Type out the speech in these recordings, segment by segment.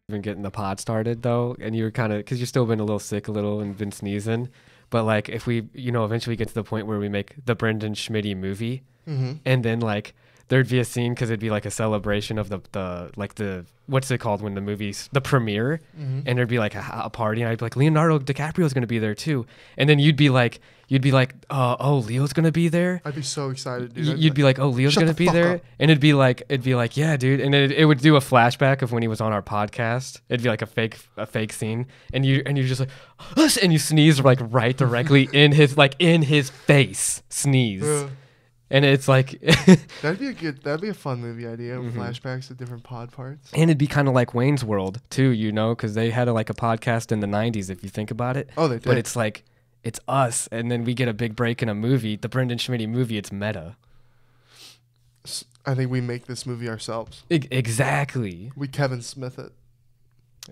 even getting the pod started though, and you were kind of because you're still been a little sick, a little, and been sneezing. But like, if we, eventually get to the point where we make the BrendenSchmitty movie, and then like there'd be a scene because it'd be like a celebration of the what's it called when the movie's the premiere, and there'd be like a party, and I'd be like Leonardo DiCaprio's gonna be there too, and then you'd be like, oh, Leo's gonna be there. I'd be so excited, dude. You'd be like, oh, Leo's gonna be there, and it'd be like, yeah, dude, and it would do a flashback of when he was on our podcast. It'd be like a fake scene, and you're just like, Hush! And you sneeze like right directly in his face, sneeze. And it's like that'd be a fun movie idea. Flashbacks to different pod parts, and it'd be kind of like Wayne's World too, because they had a podcast in the 90s if you think about it. Oh, they did. But it's like it's us, and then we get a big break in a movie, the BrendenSchmitty movie. It's meta. I think we make this movie ourselves. Exactly. We Kevin Smith it.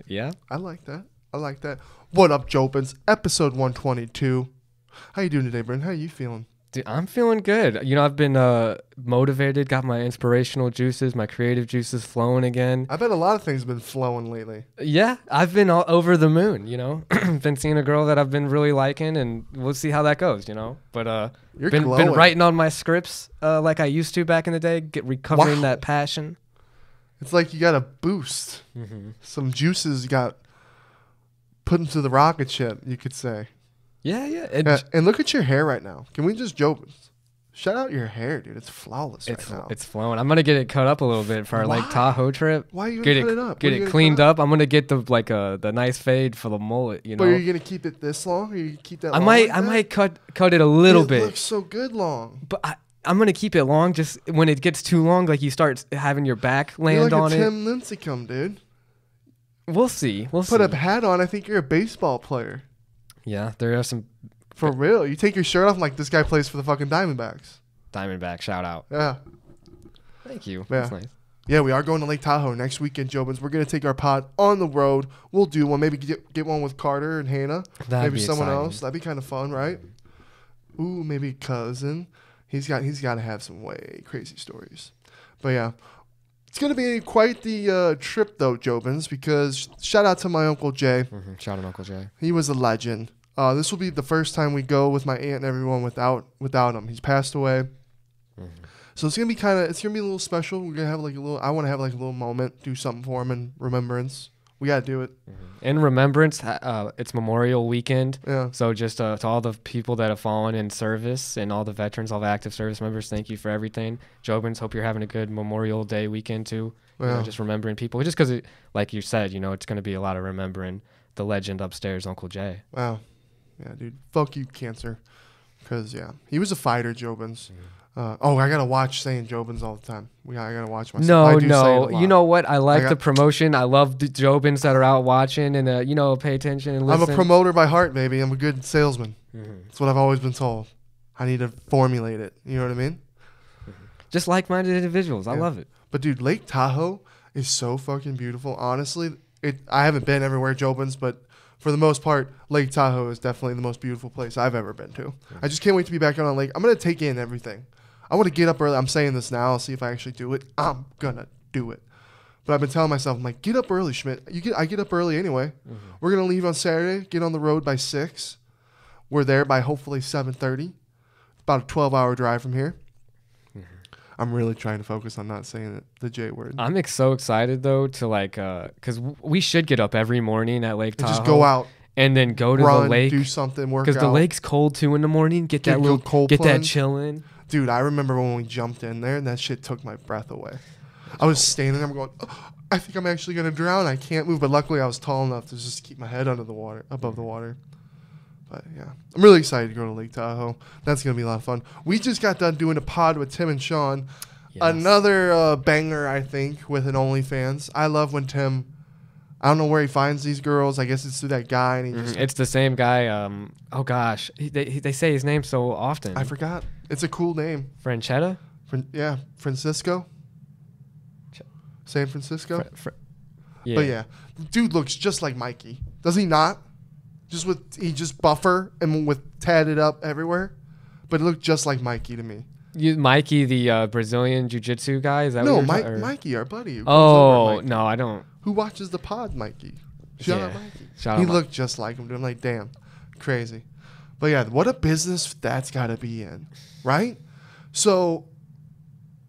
Yeah, I like that. What up, Jobins? Episode 122. How you doing today, Brenden? How you feeling? Dude, I'm feeling good. I've been motivated, got my inspirational juices, my creative juices flowing again. I bet a lot of things have been flowing lately. Yeah, I've been all over the moon, Been seeing a girl that I've been really liking, and we'll see how that goes, But You're been writing on my scripts like I used to back in the day, recovering that passion. It's like you got a boost. Some juices you got put into the rocket ship, you could say. Yeah. And look at your hair right now. Can we just shout out your hair, dude? It's flawless right now. It's flowing. I'm gonna get it cut up a little bit for our Lake Tahoe trip. Why are you gonna cut it up? Get it cleaned up. I'm gonna get the nice fade for the mullet. But are you gonna keep it this long? Or you keep that? I might cut it a little bit. It looks so good long. But I'm gonna keep it long. Just when it gets too long, like you start having your back land you're on like it. a Tim Lincecum, dude. We'll see. Put a hat on. I think you're a baseball player. Yeah, there are some. For real, you take your shirt off, like this guy plays for the fucking Diamondbacks. Diamondback, shout out. Yeah. Thank you. Yeah. That's nice. Yeah, we are going to Lake Tahoe next weekend, Jobins. We're going to take our pod on the road. We'll do one. Maybe get one with Carter and Hannah. Maybe someone else. That'd be kind of fun, right? Ooh, maybe cousin. He's got to have some way crazy stories. But yeah. It's going to be quite the trip, though, Jobins, because shout out to my Uncle Jay. Shout out Uncle Jay. He was a legend. This will be the first time we go with my aunt and everyone without him. He's passed away. So it's gonna be a little special. We're gonna have I want to have like a little moment, do something for him in remembrance. We gotta do it. In remembrance, it's Memorial Weekend. Yeah. So just to all the people that have fallen in service and all the veterans, all the active service members, thank you for everything. Jobins, hope you're having a good Memorial Day weekend too. Yeah. Just remembering people, just because, like you said, it's gonna be a lot of remembering the legend upstairs, Uncle Jay. Wow. Yeah, dude. Fuck you, cancer. Because, he was a fighter, Jobins. I got to watch saying Jobins all the time. I got to watch myself. No. You know what? I like the promotion. I love the Jobins that are out watching and, pay attention and listen. I'm a promoter by heart, baby. I'm a good salesman. That's what I've always been told. I need to formulate it. You know what I mean? Just like-minded individuals. I love it. But, dude, Lake Tahoe is so fucking beautiful. Honestly, I haven't been everywhere, Jobins, but for the most part, Lake Tahoe is definitely the most beautiful place I've ever been to. I just can't wait to be back on a lake. I'm going to take in everything. I want to get up early. I'm saying this now. I'll see if I actually do it. I'm going to do it. But I've been telling myself, I'm like, get up early, Schmidt. I get up early anyway. We're going to leave on Saturday, get on the road by 6. We're there by hopefully 7:30. About a 12-hour drive from here. I'm really trying to focus on not saying the J word. I'm so excited, though, to because we should get up every morning at Lake Tahoe. Just go out. And then go to the lake. Do something, work out. Because the lake's cold, too, in the morning. Get that chilling. Dude, I remember when we jumped in there, and that shit took my breath away. I was standing there, I'm going, I think I'm actually going to drown. I can't move. But luckily, I was tall enough to just keep my head above the water. But, yeah. I'm really excited to go to Lake Tahoe. That's going to be a lot of fun. We just got done doing a pod with Tim and Sean. Yes. Another banger, I think, with an OnlyFans. I love when Tim... I don't know where he finds these girls. I guess it's through that guy. And it's the same guy. Oh, gosh. They say his name so often. I forgot. It's a cool name. Franchetta? Francisco. San Francisco. Yeah. But, yeah. Dude looks just like Mikey. Does he not? Just buffer and with tatted up everywhere. But it looked just like Mikey to me. Mikey, the Brazilian jiu-jitsu guy? Is that no, what you're Mikey, our buddy. Oh, no, I don't. who watches the pod, Mikey. Shout out Mikey. He looked just like him. I'm like, damn, crazy. But yeah, what a business that's got to be in, right? So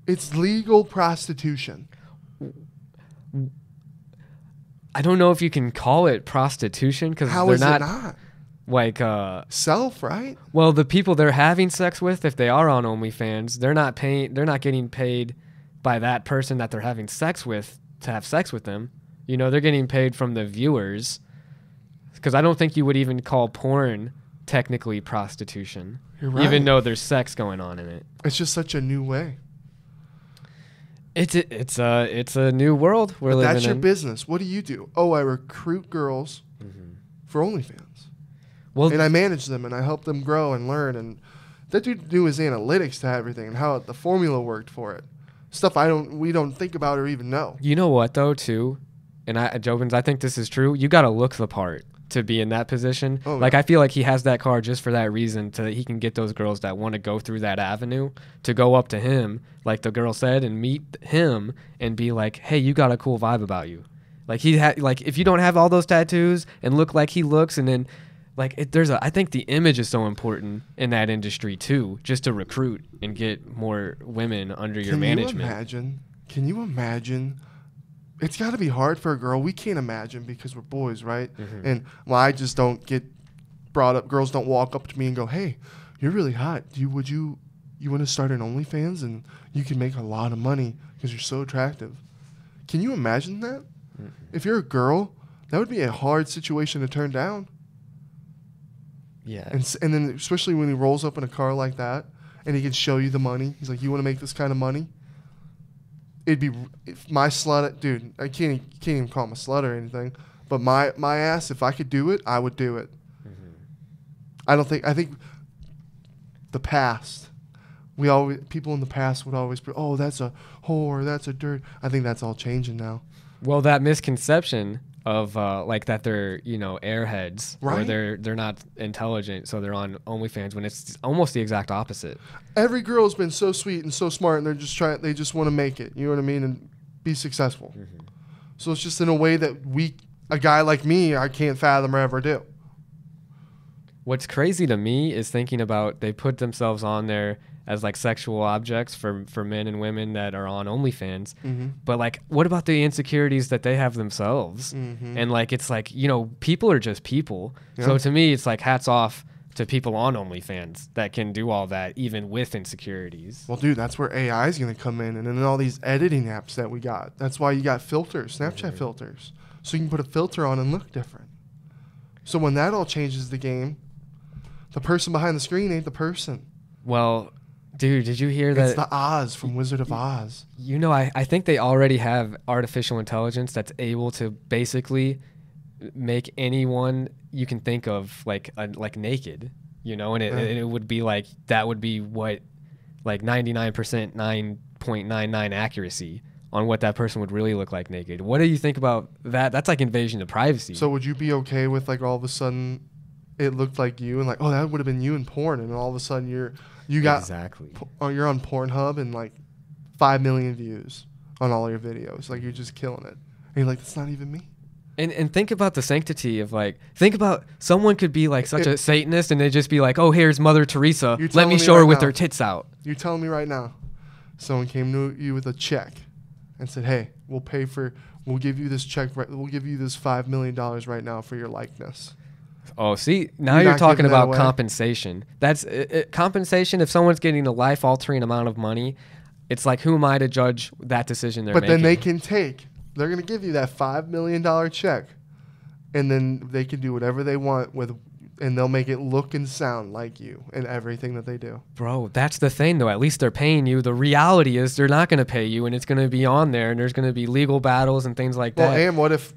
it's legal prostitution. I don't know if you can call it prostitution because they're not like self, right? Well, the people they're having sex with, if they are on OnlyFans, they're not getting paid by that person that they're having sex with to have sex with them. You know, they're getting paid from the viewers. Because I don't think you would even call porn technically prostitution, You're right. even though there's sex going on in it. It's just such a new way. It's a new world we're living in. That's your business. What do? Oh, I recruit girls for OnlyFans. Well, and I manage them and I help them grow and learn. And that dude knew his analytics to everything and how the formula worked for it. Stuff we don't think about or even know. You know what though too, and Jobins, I think this is true. You got to look the part to be in that position. Oh, like, yeah. I feel like he has that card just for that reason, so that he can get those girls that want to go through that avenue to go up to him, like the girl said, and meet him and be like, hey, you got a cool vibe about you. Like, if you don't have all those tattoos and look like he looks, and then like I think the image is so important in that industry too, just to recruit and get more women under your management. Can you imagine? It's got to be hard for a girl. We can't imagine because we're boys, right? And I just don't get brought up. Girls don't walk up to me and go, "Hey, you're really hot. Would you want to start an OnlyFans and you can make a lot of money because you're so attractive?" Can you imagine that? If you're a girl, that would be a hard situation to turn down. Yeah. And then especially when he rolls up in a car like that and he can show you the money. He's like, "You want to make this kind of money?" It'd be my slut, dude. I can't even call him a slut or anything. But my ass, if I could do it, I would do it. I think the past, people in the past would always be, oh, that's a whore, that's a dirt. I think that's all changing now. Well, that misconception of like that they're airheads, right? Or they're not intelligent, so they're on OnlyFans, when it's almost the exact opposite. Every girl's been so sweet and so smart, and they just want to make it. You know what I mean, and be successful. So it's just in a way that a guy like me, I can't fathom or ever do. What's crazy to me is thinking about they put themselves on there as like sexual objects for men and women that are on OnlyFans. But like, what about the insecurities that they have themselves? And like, it's like, people are just people. Yeah. So to me, it's like hats off to people on OnlyFans that can do all that even with insecurities. Well, dude, that's where AI is going to come in, and then all these editing apps that we got. That's why you got filters, Snapchat filters. So you can put a filter on and look different. So when that all changes the game, the person behind the screen ain't the person. Well, dude, did you hear that? It's the Oz from Wizard of Oz. I think they already have artificial intelligence that's able to basically make anyone you can think of like naked, and it would be like, that would be what, like 99%, 9.99 accuracy on what that person would really look like naked. What do you think about that? That's like invasion of privacy. So would you be okay with like all of a sudden it looked like you and like, oh, that would have been you in porn, and all of a sudden you're on Pornhub and like 5 million views on all your videos, like you're just killing it, and you're like, that's not even me. And think about the sanctity of think about someone could be like such a Satanist and they just be like, oh, here's Mother Teresa, let me show her with her tits out. You're telling me right now someone came to you with a check and said, hey, we'll give you this check, we'll give you this $5 million right now for your likeness. Oh, see, now you're talking about compensation. That's compensation. If someone's getting a life-altering amount of money, it's like, who am I to judge that decision they're making? But then they're going to give you that $5 million check, and then they can do whatever they want and they'll make it look and sound like you in everything that they do. Bro, that's the thing, though. At least they're paying you. The reality is they're not going to pay you, and it's going to be on there, and there's going to be legal battles and things like that. Well, and what if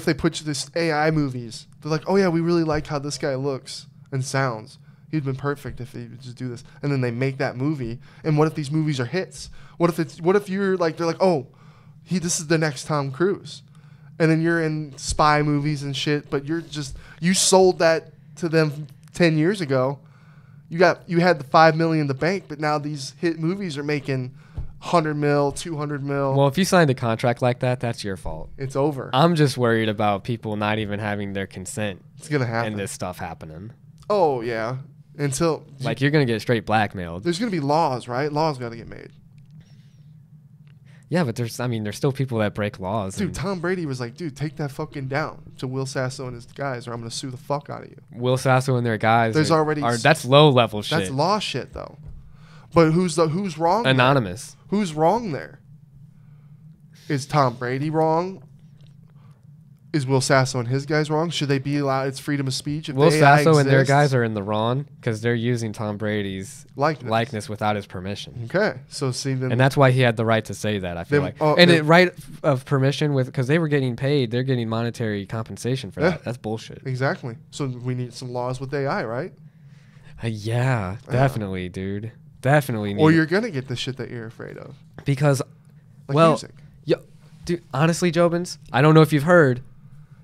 they put you this AI movies? They're like, oh yeah, we really like how this guy looks and sounds. He'd been perfect if he would just do this. And then they make that movie. And what if these movies are hits? What if you're like, they're like, oh, this is the next Tom Cruise. And then you're in spy movies and shit, but you sold that to them 10 years ago. You had the $5 million in the bank, but now these hit movies are making 100 mil, 200 mil. Well, if you signed a contract like that, that's your fault. It's over. I'm just worried about people not even having their consent. It's gonna happen. And this stuff happening. Oh yeah. Until like you're gonna get straight blackmailed. There's gonna be laws, right? Laws got to get made. Yeah, but there's still people that break laws. Dude, Tom Brady was like, dude, take that fucking down to Will Sasso and his guys, or I'm gonna sue the fuck out of you. Will Sasso and their guys. That's low level shit. That's law shit though. But who's wrong? Anonymous. There? Who's wrong there? Is Tom Brady wrong? Is Will Sasso and his guys wrong? Should they be allowed? It's freedom of speech. If Will Sasso and their guys are in the wrong because they're using Tom Brady's likeness without his permission. Okay, so see, then and that's why he had the right to say that. I feel like, and the right of permission because they were getting paid. They're getting monetary compensation for that. That's bullshit. Exactly. So we need some laws with AI, right? Yeah, definitely, dude. Definitely. Or you're gonna get the shit that you're afraid of. Because, music. Dude, honestly, Jobins, I don't know if you've heard.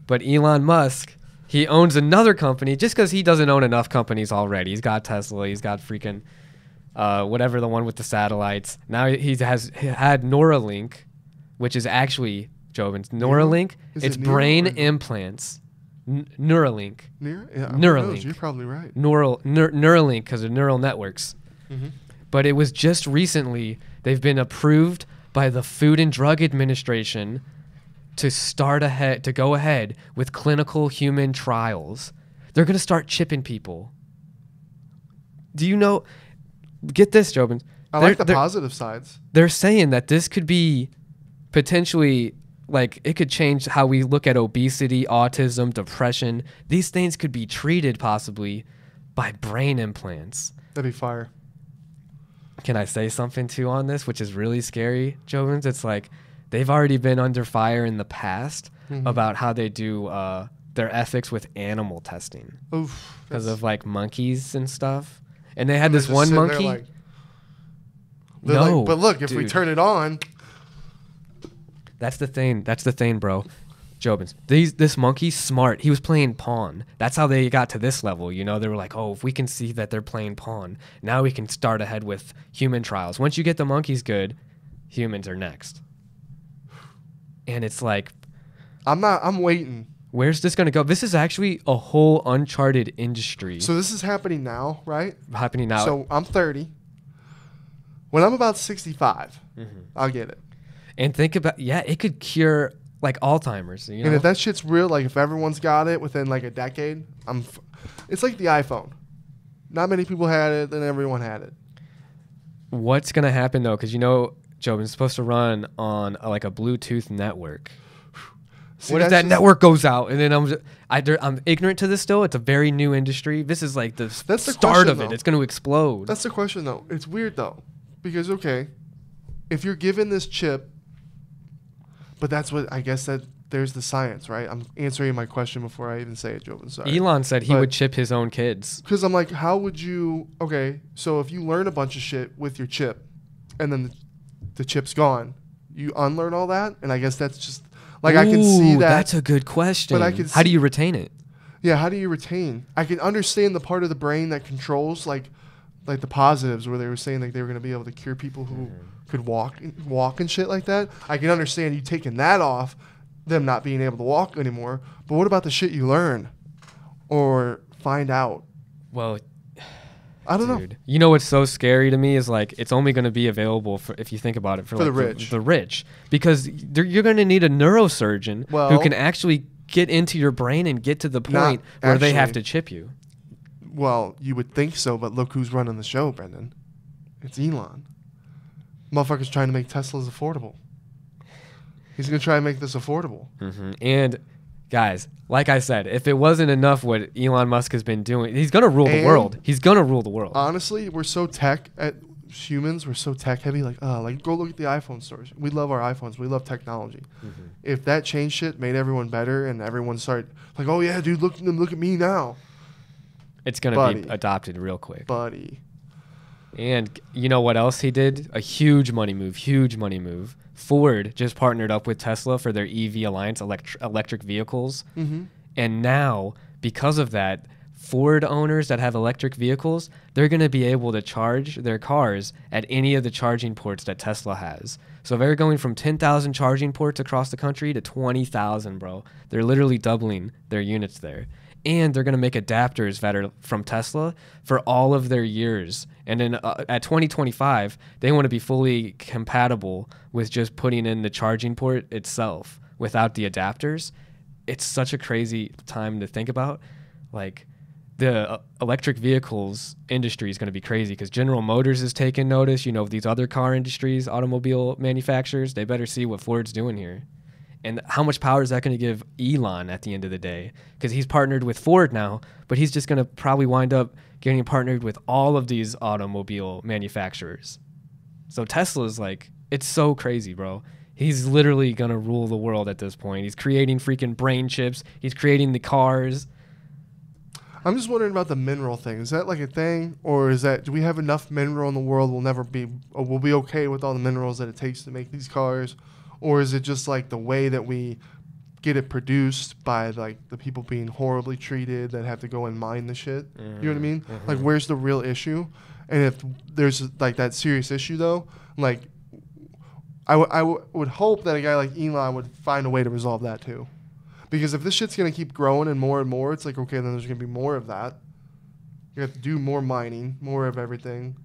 But Elon Musk, he owns another company just because he doesn't own enough companies already. He's got Tesla. He's got freaking whatever, the one with the satellites. Now he had Neuralink, which is actually, Jobins, Neuralink. It's brain implants. Neuralink. Neuralink. You're probably right. Neuralink because of neural networks. Mm-hmm. But it was just recently, they've been approved by the Food and Drug Administration to go ahead with clinical human trials. They're going to start chipping people. Do you know? Get this, Jobin. I like the positive sides. They're saying that this could be potentially, like, it could change how we look at obesity, autism, depression. These things could be treated possibly by brain implants. That'd be fire. Can I say something too on this, which is really scary, Jobins? It's like, they've already been under fire in the past about how they do their ethics with animal testing because of like monkeys and stuff. And they had this one monkey. But look, if we turn it on, that's the thing. That's the thing, bro. Jobins, this monkey's smart. He was playing pawn. That's how they got to this level. You know, they were like, oh, if we can see that they're playing pawn, now we can start ahead with human trials. Once you get the monkeys good, humans are next. And it's like, I'm waiting. Where's this going to go? This is actually a whole uncharted industry. So this is happening now, right? Happening now. So I'm 30. When I'm about 65, I'll get it. And think about, it could cure like Alzheimer's. You know? And if that shit's real, like if everyone's got it within like a decade, it's like the iPhone. Not many people had it, then everyone had it. What's going to happen though? Because Jobin, it's supposed to run on like a Bluetooth network. See, what if that network goes out and then I'm ignorant to this still? It's a very new industry. This is like the start of it. It's going to explode. That's the question though. It's weird though. Because, okay, if you're given this chip, but that's what, I guess that there's the science, right? I'm answering my question before I even say it, Jobin. Sorry. Elon said he would chip his own kids. Because I'm like, how would you, okay, so if you learn a bunch of shit with your chip and then the chip's gone, you unlearn all that? And I guess that's just, like, I can see that. That's a good question. But how do you retain it? Yeah, how do you retain? I can understand the part of the brain that controls, like the positives where they were saying like they were going to be able to cure people who could walk and shit like that. I can understand you taking that off, them not being able to walk anymore. But what about the shit you learn or find out? Well, I don't know. You know what's so scary to me is like it's only going to be available for, if you think about it, for like the rich. The rich, because you're going to need a neurosurgeon who can actually get into your brain and get to the point where they have to chip you. Well, you would think so, but look who's running the show, Brenden. It's Elon. Motherfucker's trying to make Teslas affordable. He's going to try and make this affordable. And guys, like I said, if it wasn't enough what Elon Musk has been doing, he's going to rule the world. He's going to rule the world. Honestly, we're so humans, we're so tech heavy. Like go look at the iPhone stores. We love our iPhones. We love technology. If that change shit made everyone better and everyone started like, oh yeah, dude, look at me now. It's going to be adopted real quick. Buddy. And you know what else he did? A huge money move. Ford just partnered up with Tesla for their EV Alliance, electric vehicles. And now, because of that, Ford owners that have electric vehicles, they're going to be able to charge their cars at any of the charging ports that Tesla has. So they're going from 10,000 charging ports across the country to 20,000, bro. They're literally doubling their units there. And they're going to make adapters that are from Tesla for all of their years. And then at 2025, they want to be fully compatible with just putting in the charging port itself without the adapters. It's such a crazy time to think about. Like, the electric vehicles industry is going to be crazy because General Motors is taking notice. You know, these other car industries, automobile manufacturers, they better see what Ford's doing here. And how much power is that going to give Elon at the end of the day? Because he's partnered with Ford now, but he's just going to probably wind up getting partnered with all of these automobile manufacturers. So Tesla's like, it's so crazy, bro. He's literally going to rule the world at this point. He's creating freaking brain chips. He's creating the cars. I'm just wondering about the mineral thing. Is that like a thing, or is that, do we have enough mineral in the world? We'll be okay with all the minerals that it takes to make these cars, or is it just like the way that we get it produced by like the people being horribly treated that have to go and mine the shit? You know what I mean? Like, where's the real issue? And if there's like that serious issue though, like I would hope that a guy like Elon would find a way to resolve that too. Because if this shit's going to keep growing and more, it's like, okay, then there's going to be more of that. You have to do more mining, more of everything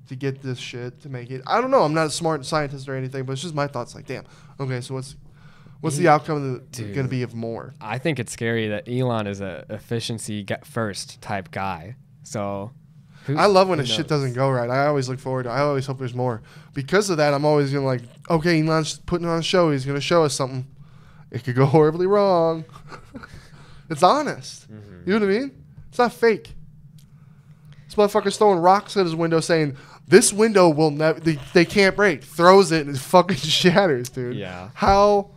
to get this shit, to make it. I don't know. I'm not a smart scientist or anything, but it's just my thoughts. Like, damn, okay, so what's the outcome going to be of more? I think it's scary that Elon is a efficiency first type guy. So I love when shit doesn't go right. I always look forward to it. I always hope there's more. Because of that, I'm always going to like, okay, Elon's putting on a show. He's going to show us something. It could go horribly wrong. It's honest. You know what I mean? It's not fake. This motherfucker's throwing rocks at his window saying, this window will never, they can't break. Throws it and it fucking shatters, dude. Yeah. How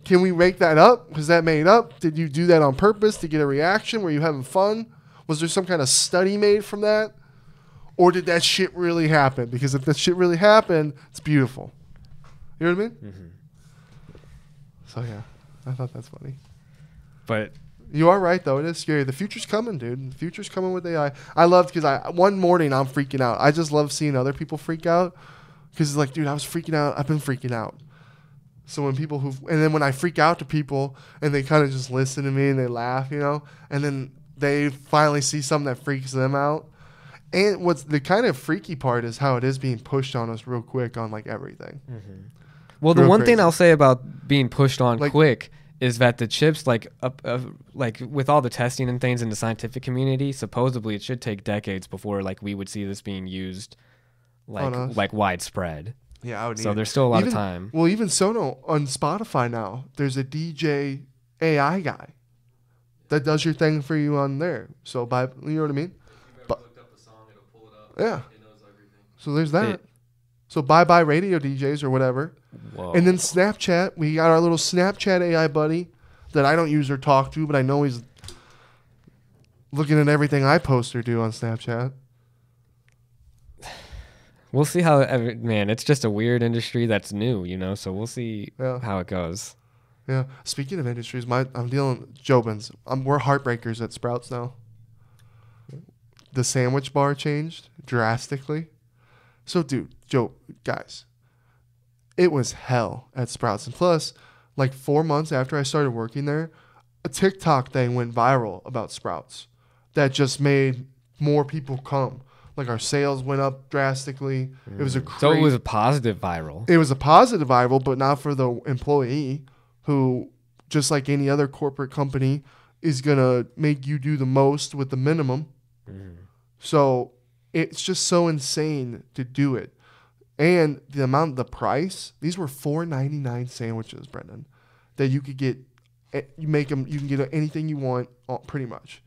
can we make that up? Was that made up? Did you do that on purpose to get a reaction? Were you having fun? Was there some kind of study made from that? Or did that shit really happen? Because if that shit really happened, it's beautiful. You know what I mean? So, yeah, I thought that's funny. But you are right, though. It is scary. The future's coming, dude. The future's coming with AI. I loved because one morning I'm freaking out. I just love seeing other people freak out because it's like, dude, I was freaking out. I've been freaking out. So when and then when I freak out to people and they kind of just listen to me and they laugh, you know, and then they finally see something that freaks them out. And what's the kind of freaky part is how it is being pushed on us real quick on like everything. Well, the one thing I'll say about being pushed on quick is that the chips, like with all the testing and things in the scientific community, supposedly it should take decades before like we would see this being used like widespread. Yeah, I would. So there's still a lot of time. Well, even Sono on Spotify now, there's a DJ AI guy that does your thing for you on there. So you know what I mean? Looked up the song, it'll pull it up. Yeah. It knows everything. So there's that. So bye radio DJs or whatever. Whoa. And then Snapchat, we got our little Snapchat AI buddy that I don't use or talk to, but I know he's looking at everything I post or do on Snapchat. We'll see how, man, it's just a weird industry that's new, you know, so we'll see how it goes. Yeah. Speaking of industries, I'm dealing with Jobins. We're heartbreakers at Sprouts now. The sandwich bar changed drastically. So, dude, guys, it was hell at Sprouts. And plus, like 4 months after I started working there, a TikTok thing went viral about Sprouts that just made more people come. Like our sales went up drastically. It was so it was a positive viral. It was a positive viral, but not for the employee who, just like any other corporate company, is going to make you do the most with the minimum. So it's just so insane to do it. And the price, these were $4.99 sandwiches, Brenden, that you could get. You can get anything you want, pretty much.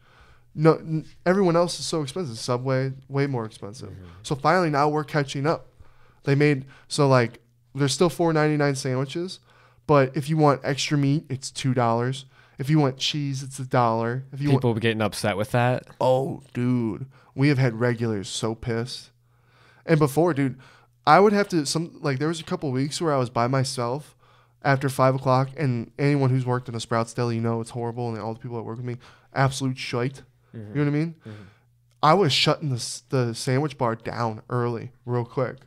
No, everyone else is so expensive. Subway, way more expensive. So finally, now we're catching up. There's still $4.99 sandwiches, but if you want extra meat, it's $2. If you want cheese, it's $1. If you People getting upset with that. Oh, dude, we have had regulars so pissed. And before, dude, I would have to there was a couple weeks where I was by myself after 5 o'clock, and anyone who's worked in a Sprouts deli, you know it's horrible, and all the people that work with me, absolute shite. You know what I mean? I was shutting the sandwich bar down early, real quick,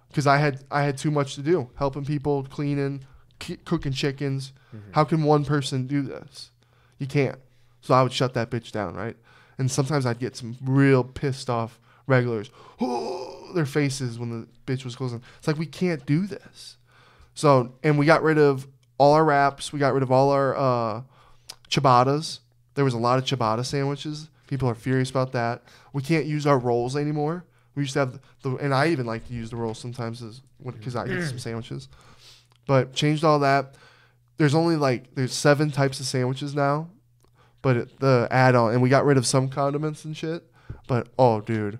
because I had too much to do, helping people, cleaning, cooking chickens. How can one person do this? You can't. So I would shut that bitch down, right? And sometimes I'd get some real pissed off regulars. Oh, their faces when the bitch was closing. It's like, we can't do this. So, and we got rid of all our wraps. We got rid of all our ciabattas. There was a lot of ciabatta sandwiches. People are furious about that. We can't use our rolls anymore. We used to have and I even like to use the rolls sometimes because I eat some sandwiches. But changed all that. There's only there's 7 types of sandwiches now, but the add-on, and we got rid of some condiments and shit. But oh, dude,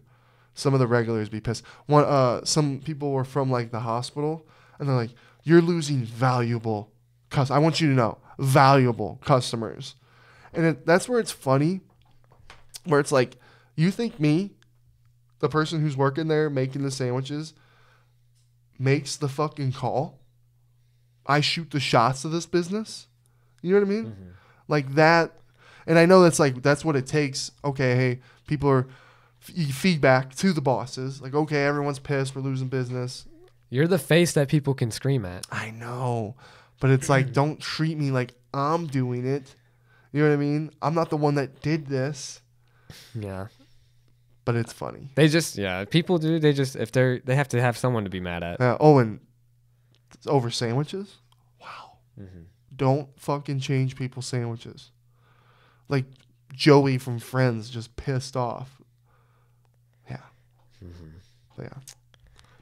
some of the regulars be pissed. Some people were from the hospital, and they're like, "You're losing valuable customers. I want you to know, valuable customers." And that's where it's funny. Where it's like, you think me, the person who's working there making the sandwiches, makes the fucking call? I shoot the shots of this business? You know what I mean? Like that. And I know that's what it takes. Okay, hey, people are feedback to the bosses. Like, okay, everyone's pissed. We're losing business. You're the face that people can scream at. I know. But it's like, don't treat me like I'm doing it. You know what I mean? I'm not the one that did this. Yeah. But it's funny. They just, people do. They just, they have to have someone to be mad at. And it's over sandwiches? Wow. Don't fucking change people's sandwiches. Like Joey from Friends just pissed off. Yeah. Yeah.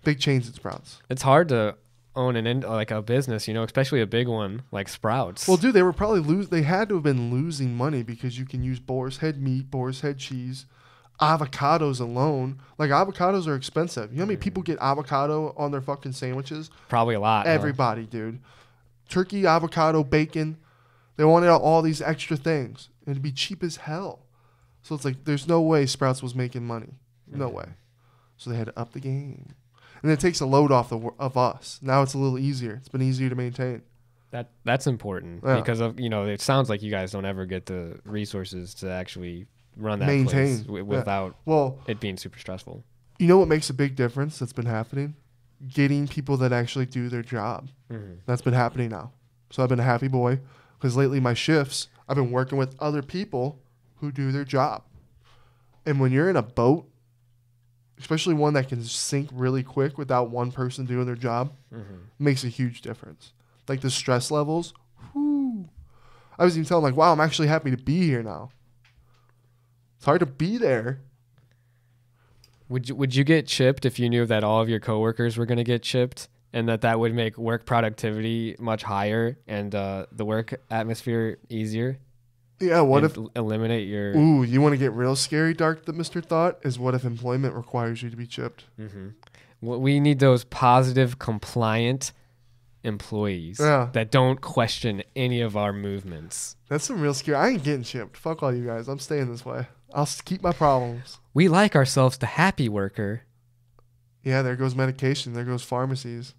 Big chains at Sprouts. It's hard to own a business, especially a big one like Sprouts. Well, dude, they were probably they had to have been losing money because you can use boar's head meat, boar's head cheese, avocados alone. Like, avocados are expensive. You know how many people get avocado on their fucking sandwiches? Probably a lot. Everybody, dude. Turkey, avocado, bacon. They wanted all these extra things. It'd be cheap as hell. So it's like, there's no way Sprouts was making money. No way. So they had to up the game. And it takes a load off of us. Now it's a little easier. It's been easier to maintain. That's important because of it sounds like you guys don't ever get the resources to actually run that maintain place without it being super stressful. You know what makes a big difference that's been happening? Getting people that actually do their job. That's been happening now. So I've been a happy boy because lately my shifts, I've been working with other people who do their job. And when you're in a boat, especially one that can sink really quick without one person doing their job, makes a huge difference. Like the stress levels, whoo. I was even telling wow, I'm actually happy to be here now. It's hard to be there. Would you get chipped if you knew that all of your coworkers were going to get chipped and that would make work productivity much higher and the work atmosphere easier? Yeah, what if eliminate your... Ooh, you want to get real scary, dark, Mr. Thought? Is what if employment requires you to be chipped? We need those positive, compliant employees that don't question any of our movements. That's some real scary. I ain't getting chipped. Fuck all you guys. I'm staying this way. I'll keep my problems. We like ourselves the happy worker. Yeah, there goes medication. There goes pharmacies.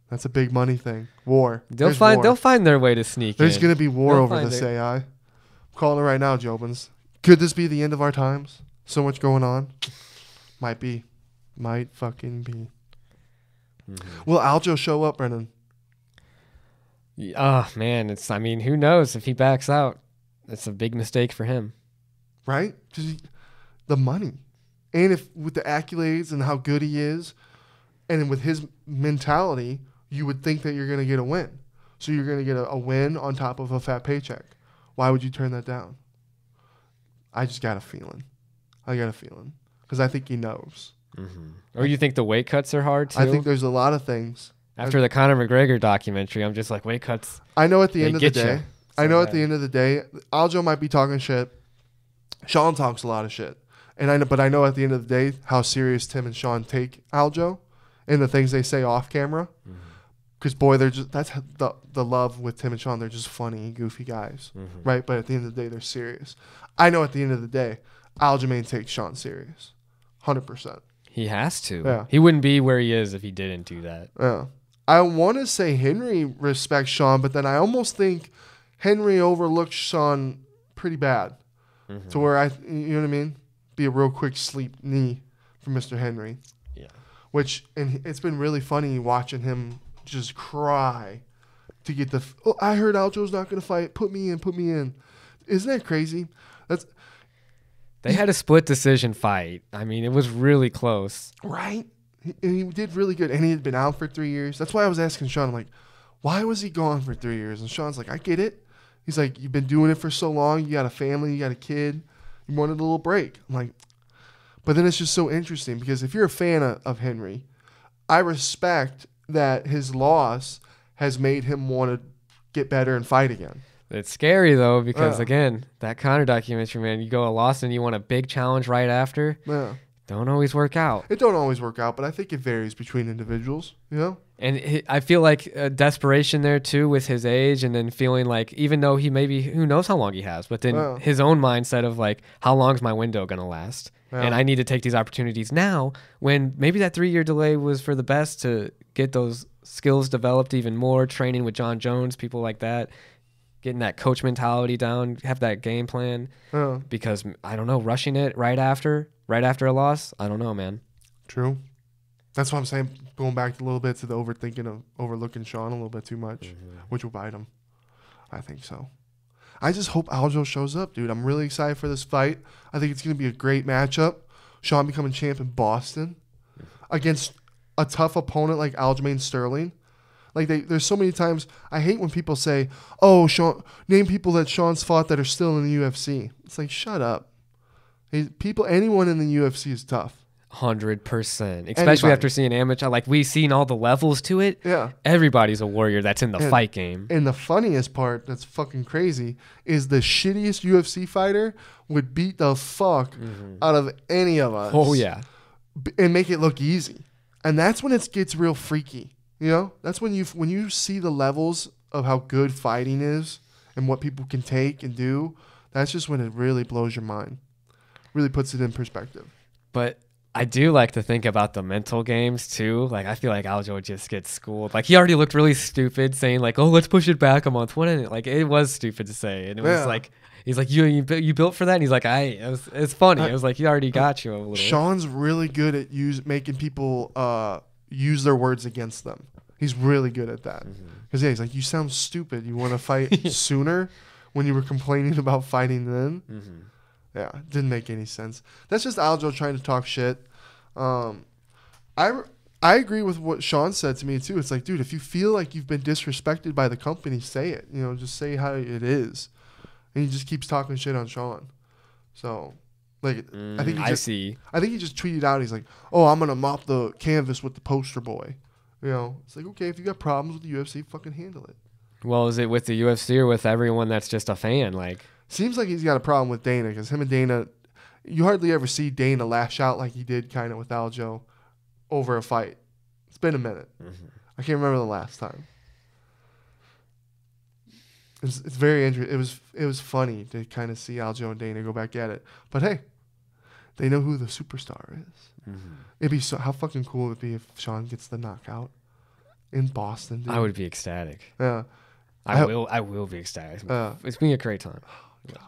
That's a big money thing. War. They'll find their way to sneak There's in. going to be war over this AI. I'm calling it right now, Jobins. Could this be the end of our times? So much going on. Might be. Might fucking be. Will Aljo show up, Brenden? Oh, man. Who knows if he backs out? It's a big mistake for him. Right? Because the money. And if with the accolades and how good he is, and with his mentality, you would think that you're going to get a win. So you're going to get a win on top of a fat paycheck. Why would you turn that down? I just got a feeling. Because I think he knows. Or you think the weight cuts are hard too? I think there's a lot of things. After the Conor McGregor documentary, I'm just like, weight cuts. I know at the end of the day, Aljo might be talking shit. Sean talks a lot of shit. But I know at the end of the day how serious Tim and Sean take Aljo and the things they say off camera. Because boy, that's the love with Tim and Sean. They're just funny, goofy guys, right? But at the end of the day, they're serious. I know at the end of the day, Aljamain takes Sean serious, 100%. He has to. Yeah. He wouldn't be where he is if he didn't do that. Yeah. I want to say Henry respects Sean, but then I almost think Henry overlooks Sean pretty bad. to where you know what I mean? Be a real quick sleep knee for Mr. Henry. Yeah. And it's been really funny watching him just cry to get I heard Aljo's not going to fight. Put me in. Isn't that crazy? They had a split decision fight. I mean, it was really close. Right? He did really good. And he had been out for 3 years. That's why I was asking Sean, I'm like, why was he gone for 3 years? And Sean's like, I get it. He's like, you've been doing it for so long. You got a family. You got a kid. You wanted a little break. I'm like, but then it's just so interesting because if you're a fan of Henry, I respect that his loss has made him want to get better and fight again. It's scary, though, because, again, that Conor documentary, man, you go a loss and you want a big challenge right after. Yeah. Don't always work out. It don't always work out, but I think it varies between individuals, you know? And I feel like desperation there, too, with his age, and then feeling like, even though he maybe, who knows how long he has, but then his own mindset of, like, how long is my window going to last? Yeah. And I need to take these opportunities now, when maybe that 3-year delay was for the best to get those skills developed even more, training with John Jones, people like that. Getting that coach mentality down, have that game plan. Because, I don't know, rushing it right after a loss, I don't know, man. True. That's what I'm saying, going back a little bit to the overthinking of overlooking Sean a little bit too much, which will bite him. I think so. I just hope Aljo shows up, dude. I'm really excited for this fight. I think it's going to be a great matchup. Sean becoming champ in Boston against a tough opponent like Aljamain Sterling. Like there's so many times I hate when people say, "Oh, Sean, name people that Sean's fought that are still in the UFC." It's like, shut up. Anyone in the UFC is tough. 100%, especially after seeing amateur. Like we've seen all the levels to it. Yeah, everybody's a warrior that's in the fight game. And the funniest part, that's fucking crazy, is the shittiest UFC fighter would beat the fuck out of any of us. Oh yeah, and make it look easy. And that's when it gets real freaky. You know, that's when you see the levels of how good fighting is and what people can take and do. That's just when it really blows your mind, really puts it in perspective. But I do like to think about the mental games too. Like I feel like Aljo just gets schooled. Like he already looked really stupid saying like, "Oh, let's push it back a month." Like it was stupid to say, and it was like he's like, "You built for that." And he's like, it's funny. It was like he already got you a little. Sean's really good at making people use their words against them. He's really good at that. Because he's like, you sound stupid. You want to fight sooner when you were complaining about fighting then? Yeah, it didn't make any sense. That's just Aljo trying to talk shit. I agree with what Sean said to me too. It's like, dude, if you feel like you've been disrespected by the company, say it. You know, just say how it is. And he just keeps talking shit on Sean. So, like, I think he just tweeted out. He's like, "Oh, I'm gonna mop the canvas with the poster boy." You know, it's like, okay, if you got problems with the UFC, fucking handle it. Well, is it with the UFC or with everyone that's just a fan? Like, seems like he's got a problem with Dana because him and Dana, you hardly ever see Dana lash out like he did kind of with Aljo over a fight. It's been a minute. I can't remember the last time. It's very interesting. It was funny to kind of see Aljo and Dana go back at it. But hey, they know who the superstar is. It'd be how fucking cool would it be if Sean gets the knockout in Boston, dude. I would be ecstatic. Yeah. I will be ecstatic. It's been a great time. Oh, God.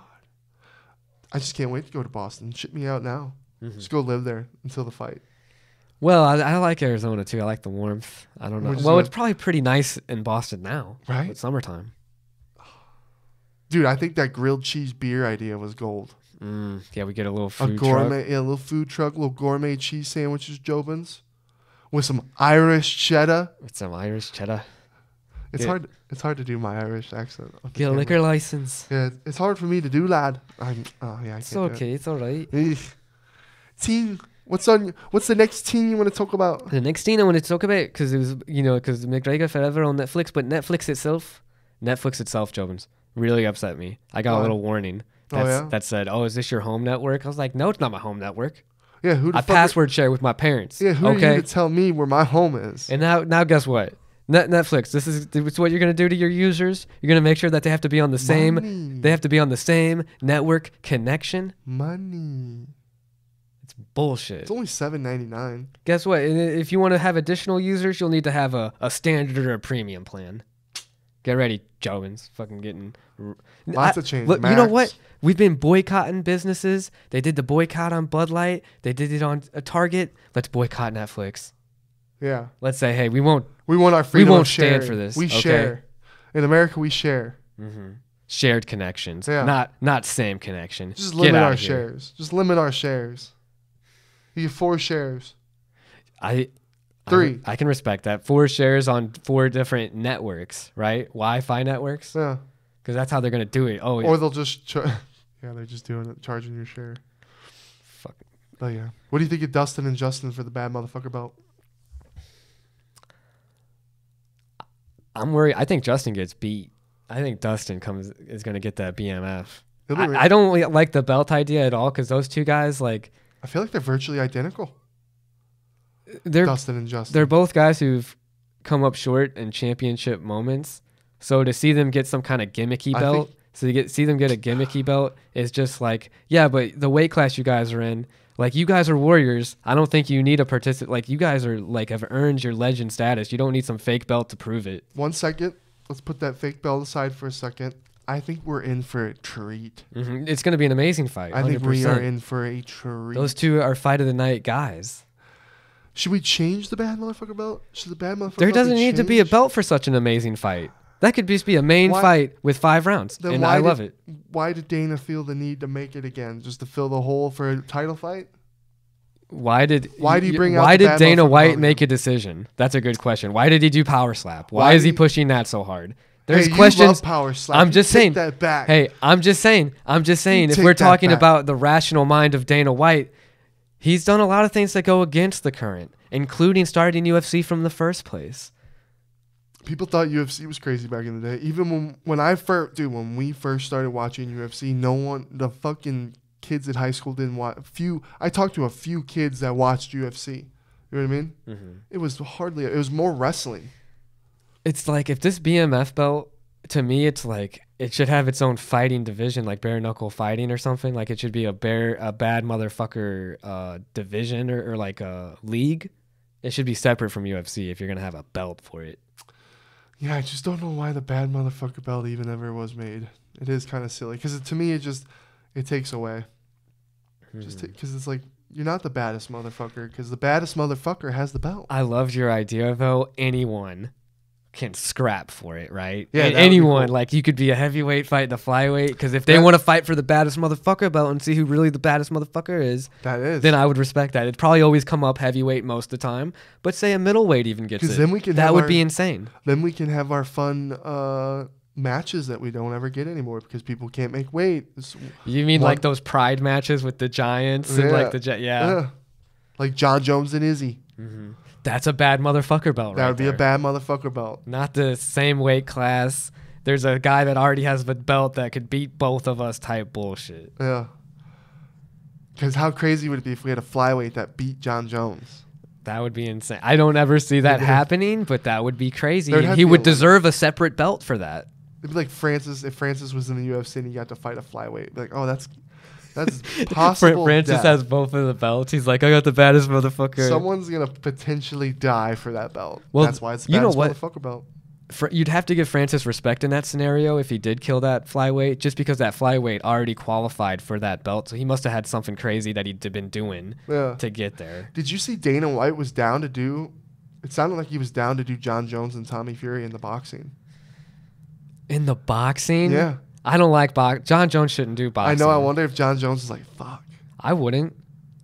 I just can't wait to go to Boston. Ship me out now. Just go live there until the fight. Well, I like Arizona, too. I like the warmth. I don't know. Well, it's probably pretty nice in Boston now. Right? It's summertime. Dude, I think that grilled cheese beer idea was gold. Yeah, we get a little food truck. Yeah, a little food truck, little gourmet cheese sandwiches, Jobins, with some Irish cheddar. It's hard to do my Irish accent. Get a liquor license. Yeah, it's hard for me to do, lad. It's okay. It's all right. Teen, what's the next teen you want to talk about? The next teen I want to talk about, because it was, because McGregor Forever on Netflix, but Netflix itself, Jobins, really upset me. I got a little warning. That said, "Oh, is this your home network?" I was like, "No, it's not my home network." Yeah, I password share with my parents. Yeah, who are you to tell me where my home is? And now guess what? Netflix. This is what you're gonna do to your users. You're gonna make sure that they have to be on the same. They have to be on the same network connection. Money. It's bullshit. It's only $7.99. Guess what? If you want to have additional users, you'll need to have a standard or a premium plan. Get ready, Jobins. Fucking getting Lots of change. Look, you know what? We've been boycotting businesses. They did the boycott on Bud Light. They did it on Target. Let's boycott Netflix. Yeah. Let's say, hey, we won't our freedom. We won't stand for this. We share. In America, we share. Mm-hmm. Shared connections. Yeah. Not same connection. Just limit our shares. Just limit our shares. You get 4 shares. 3. I can respect that. 4 shares on 4 different networks, right? Wi-Fi networks. Yeah. Because that's how they're gonna do it. Oh, or they'll just they're just doing it, charging your share. Fuck. Oh yeah. What do you think of Dustin and Justin for the bad motherfucker belt? I'm worried. I think Justin gets beat. I think Dustin is gonna get that BMF. I don't like the belt idea at all because those 2 guys, like, I feel like they're virtually identical. They're Dustin and Justin. They're both guys who've come up short in championship moments. So to see them get some kind of gimmicky belt, see them get a gimmicky belt is just like, yeah, but the weight class you guys are in, like, you guys are warriors. I don't think you need a participant. Like, you guys are like have earned your legend status. You don't need some fake belt to prove it. 1 second. Let's put that fake belt aside for a second. I think we're in for a treat. Mm-hmm. It's going to be an amazing fight. 100%. I think we are in for a treat. Those 2 are fight of the night guys. Should we change the bad motherfucker belt? Should the bad motherfucker There belt doesn't be need to be a belt for such an amazing fight. That could just be a main fight with 5 rounds, and I love it. Why did Dana feel the need to make it again? Just to fill the hole for a title fight? Why did Dana White make a decision? That's a good question. Why did he do power slap? Why is he pushing that so hard? There's questions. You love power slap. I'm just saying. That back. Hey, I'm just saying. If we're talking about the rational mind of Dana White, he's done a lot of things that go against the current, including starting UFC from the first place. People thought UFC was crazy back in the day. Even when we first started watching UFC, the fucking kids at high school didn't watch. I talked to a few kids that watched UFC. You know what I mean? Mm-hmm. It was more wrestling. It's like, if this BMF belt, to me, it's like it should have its own fighting division, like bare knuckle fighting or something. Like, it should be a bad motherfucker division or like a league. It should be separate from UFC if you're gonna have a belt for it. Yeah, I just don't know why the bad motherfucker belt even ever was made. It is kind of silly because to me it takes away. Just because it's like, you're not the baddest motherfucker because the baddest motherfucker has the belt. I loved your idea though. Anyone can scrap for it, right? Yeah, anyone. Cool. Like, you could be a heavyweight fight the flyweight, because if they want to fight for the baddest motherfucker belt and see who really the baddest motherfucker is, then I would respect that. It'd probably always come up heavyweight most of the time, but say a middleweight even gets it. Then we can that would be insane. Then we can have our fun matches that we don't ever get anymore because people can't make weight. You mean like those pride matches with the Giants and like the like John Jones and Izzy. Mm-hmm. That's a bad motherfucker belt, right? That would be a bad motherfucker belt. Not the same weight class. There's a guy that already has a belt that could beat both of us type bullshit. Yeah. Because how crazy would it be if we had a flyweight that beat John Jones? That would be insane. I don't ever see that happening, but that would be crazy. He would deserve a separate belt for that. It'd be like Francis. If Francis was in the UFC and he got to fight a flyweight, it'd be like, oh, that's possible. Francis has both of the belts. He's like, I got the baddest motherfucker. Someone's gonna potentially die for that belt. Well, that's why it's the baddest motherfucker belt. You'd have to give Francis respect in that scenario if he did kill that flyweight, just because that flyweight already qualified for that belt. So he must have had something crazy that he'd been doing to get there. Did you see Dana White was down to do? It sounded like he was down to do John Jones and Tommy Fury in the boxing. In the boxing? Yeah. I don't like boxing. John Jones shouldn't do boxing. I know. I wonder if John Jones is like, fuck. I wouldn't.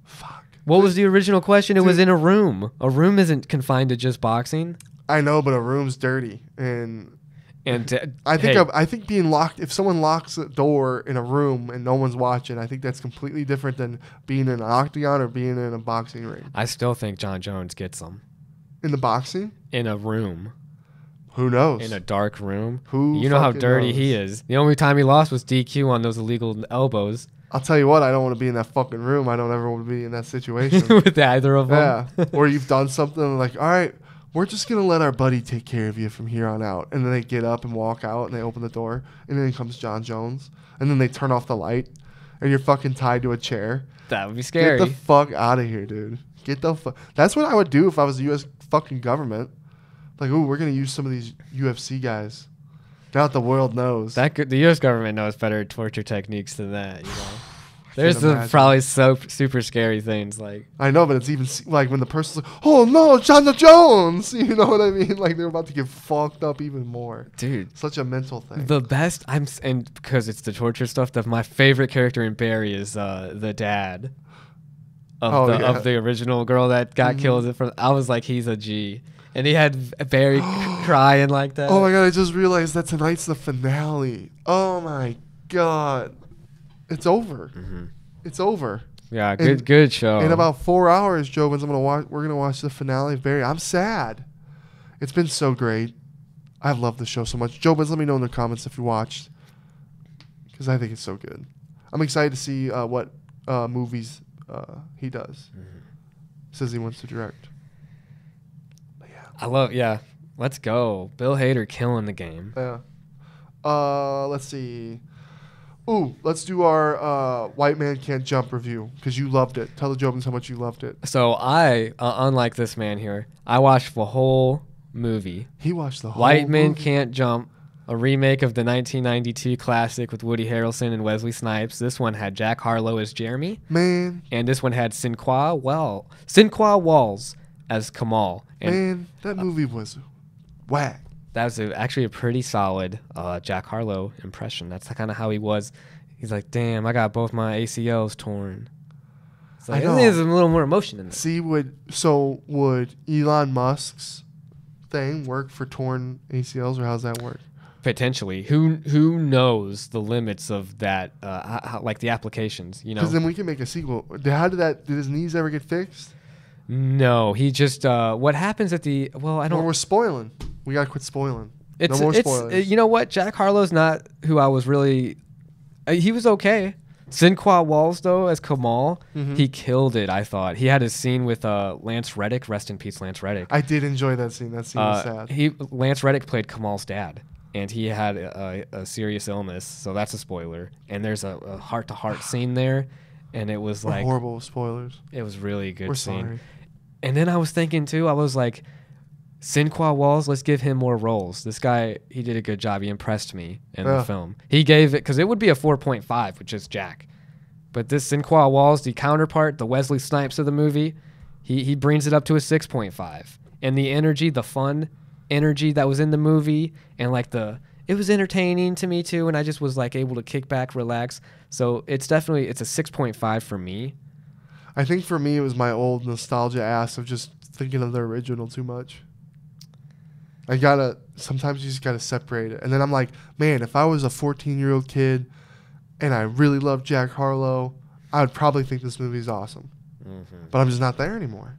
Fuck. What was the original question? It was in a room. A room isn't confined to just boxing. I know, but a room's dirty, and I think being locked. If someone locks a door in a room and no one's watching, I think that's completely different than being in an octagon or being in a boxing ring. I still think John Jones gets them. In the boxing? In a room. Who knows? In a dark room. You know how dirty he is. The only time he lost was DQ on those illegal elbows. I'll tell you what, I don't want to be in that fucking room. I don't ever want to be in that situation. With either of them. Yeah. Or you've done something like, all right, we're just going to let our buddy take care of you from here on out. And then they get up and walk out and they open the door. And then comes John Jones. And then they turn off the light. And you're fucking tied to a chair. That would be scary. Get the fuck out of here, dude. Get the fuck. That's what I would do if I was the U.S. fucking government. Like, ooh, we're going to use some of these UFC guys. Now the world knows. The U.S. government knows better torture techniques than that. You know, there's imagine. super scary things like. I know, but it's even like when the person's like, "Oh no, John Jones," you know what I mean? Like they're about to get fucked up even more. Dude, such a mental thing. The best and because it's the torture stuff. My favorite character in Barry is the dad of the original girl that got killed. I was like, he's a G. And he had Barry crying like that. Oh my god, I just realized that tonight's the finale. Oh my god. It's over. It's over. Yeah, good show. In about 4 hours, Jobins, we're gonna watch the finale of Barry. I'm sad. It's been so great. I've loved the show so much. Jobins, let me know in the comments if you watched. Because I think it's so good. I'm excited to see what movies he does. Says he wants to direct. Let's go. Bill Hader killing the game. Yeah. Let's see. Ooh, let's do our White Man Can't Jump review because you loved it. Tell the Jobins how much you loved it. So I, unlike this man here, I watched the whole movie. He watched the whole White Man movie. Can't Jump, a remake of the 1992 classic with Woody Harrelson and Wesley Snipes. This one had Jack Harlow as Jeremy. Man. And this one had Sinqua Walls as Kamal. And, man, that movie was whack. That was actually a pretty solid Jack Harlow impression. That's kind of how he was. He's like, damn, I got both my ACLs torn. So I know. There's a little more emotion in that. See, would Elon Musk's thing work for torn ACLs, or how's that work? Potentially. Who knows the limits of that, like the applications, you know? Because then we can make a sequel. Did his knees ever get fixed? No, he just, what happens at the, we're spoiling. We got to quit spoiling. No more spoilers. You know what? Jack Harlow's not who I was really, he was okay. Sinqua Walls, though, as Kamal, he killed it, I thought. He had his scene with Lance Reddick. Rest in peace, Lance Reddick. I did enjoy that scene. That scene was sad. Lance Reddick played Kamal's dad, and he had a serious illness, so that's a spoiler. And there's a heart-to-heart scene there, and it was like... horrible spoilers. It was really good We're scene. Sorry. And then I was thinking, too, I was like, Sinqua Walls, let's give him more roles. This guy, he did a good job. He impressed me in the film. He gave it, because it would be a 4.5 with just Jack. But this Sinqua Walls, the counterpart, the Wesley Snipes of the movie, he brings it up to a 6.5. And the energy, the fun energy that was in the movie, and like it was entertaining to me too, and I just was like able to kick back, relax. So it's a 6.5 for me. I think for me it was my old nostalgia ass of just thinking of the original too much. Sometimes you just gotta separate it. And then I'm like, man, if I was a 14-year-old kid and I really loved Jack Harlow, I would probably think this movie's awesome. But I'm just not there anymore.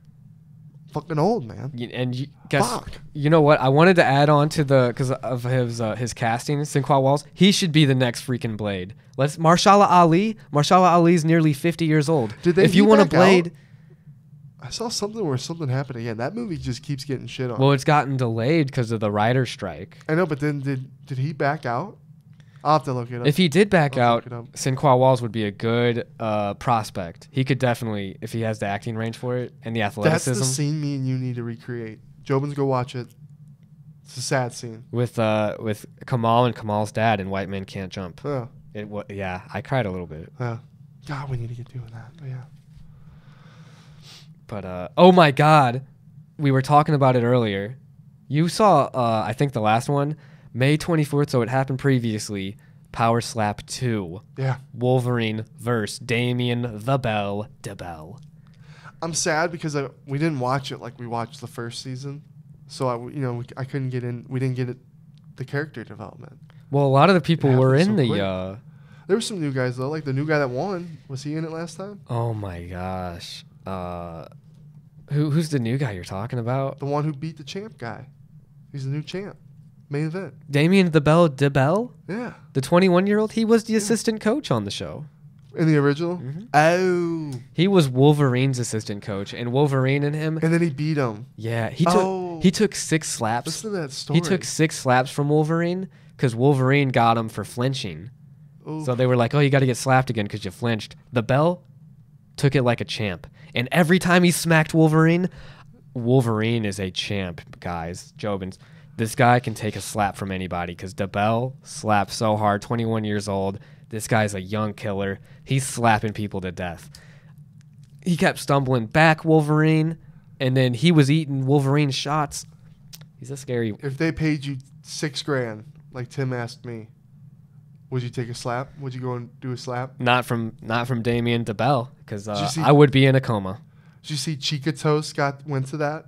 Fucking old, man. You know what? I wanted to add on to because of his casting, Sinqua Walls. He should be the next freaking Blade. Marshala Ali. Marshala Ali's nearly 50 years old. If you want a Blade... I saw something where something happened again. That movie just keeps getting shit on. Well, it's gotten delayed because of the writer's strike. I know, but then did he back out? I'll have to look it up. If he did back out, Sinqua Walls would be a good prospect. He could definitely, if he has the acting range for it and the athleticism. That's the scene me and you need to recreate. Jobins, go watch it. It's a sad scene. With Kamal and Kamal's dad and White Men Can't Jump. Yeah. I cried a little bit. Yeah. God, we need to get doing that. But yeah. But, oh my God, we were talking about it earlier. You saw, I think the last one, May 24th, so it happened previously, Power Slap 2. Yeah. Wolverine versus Damien the Bell DeBell. I'm sad because we didn't watch it like we watched the first season. So, I couldn't get in. We didn't get the character development. Well, a lot of the people were in the... there were some new guys, though. Like the new guy that won. Was he in it last time? Oh, my gosh. Who's the new guy you're talking about? The one who beat the champ guy. He's the new champ. Main event. Damien the Bell DeBell? Yeah. The 21-year-old? He was the assistant coach on the show. In the original? Oh. He was Wolverine's assistant coach, and Wolverine and him... And then he beat him. Yeah. He took 6 slaps. Listen to that story. He took 6 slaps from Wolverine because Wolverine got him for flinching. Oof. So they were like, oh, you got to get slapped again because you flinched. The Bell took it like a champ. And every time he smacked Wolverine is a champ, guys. Jobins. this guy can take a slap from anybody because DeBell slaps so hard, 21 years old. This guy's a young killer. He's slapping people to death. He kept stumbling back, Wolverine, and then he was eating Wolverine's shots. He's a scary... If they paid you $6,000, like Tim asked me, would you take a slap? Would you go and do a slap? Not from Damien DeBell, because I would be in a coma. Did you see Chica Toast went to that?